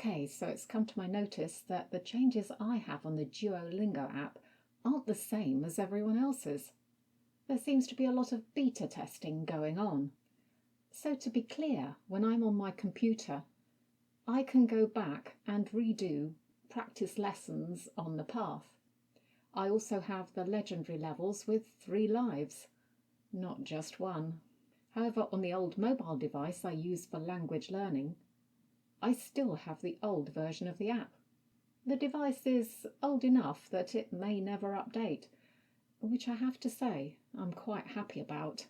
Okay, so it's come to my notice that the changes I have on the Duolingo app aren't the same as everyone else's. There seems to be a lot of beta testing going on. So to be clear, when I'm on my computer, I can go back and redo practice lessons on the path. I also have the legendary levels with 3 lives, not just one. However, on the old mobile device I use for language learning, I still have the old version of the app. The device is old enough that it may never update, which I have to say I'm quite happy about.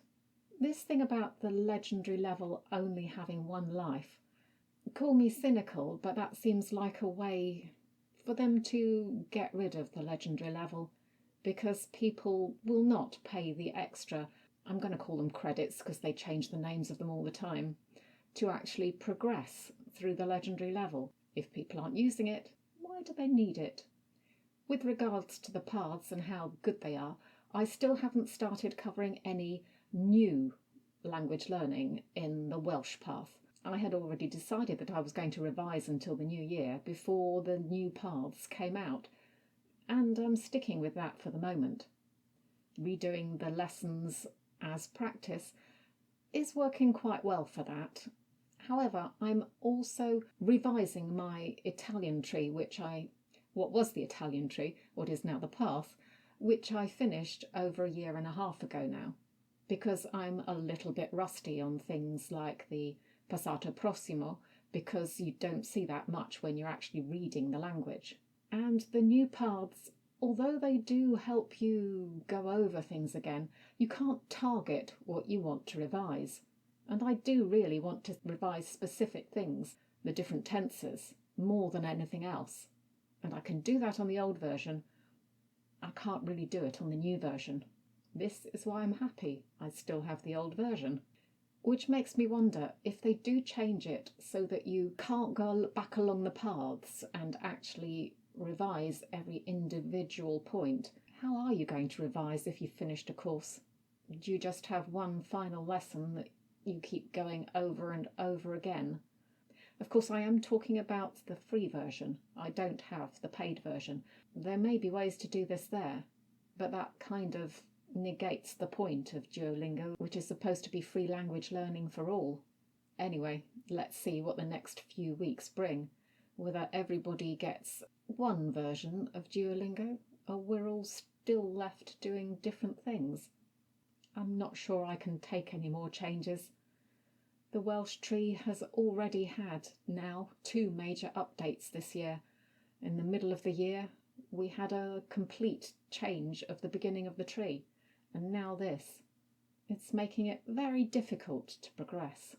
This thing about the legendary level only having 1 life, call me cynical, but that seems like a way for them to get rid of the legendary level, because people will not pay the extra, I'm going to call them credits because they change the names of them all the time, to actually progress through the legendary level. If people aren't using it, why do they need it? With regards to the paths and how good they are, I still haven't started covering any new language learning in the Welsh path. I had already decided that I was going to revise until the new year before the new paths came out, and I'm sticking with that for the moment. Redoing the lessons as practice is working quite well for that. However, I'm also revising my Italian tree, what was the Italian tree, what is now the path, which I finished over 1.5 years ago now, because I'm a little bit rusty on things like the passato prossimo, because you don't see that much when you're actually reading the language. And the new paths, although they do help you go over things again, you can't target what you want to revise. And I do really want to revise specific things, the different tenses, more than anything else. And I can do that on the old version. I can't really do it on the new version. This is why I'm happy I still have the old version. Which makes me wonder if they do change it so that you can't go back along the paths and actually revise every individual point. How are you going to revise if you've finished a course? Do you just have one final lesson that you keep going over and over again? Of course, I am talking about the free version. I don't have the paid version. There may be ways to do this there, but that kind of negates the point of Duolingo, which is supposed to be free language learning for all. Anyway, let's see what the next few weeks bring, whether everybody gets one version of Duolingo or we're all still left doing different things. I'm not sure I can take any more changes. The Welsh tree has already had now 2 major updates this year. In the middle of the year, we had a complete change of the beginning of the tree, and now this. It's making it very difficult to progress.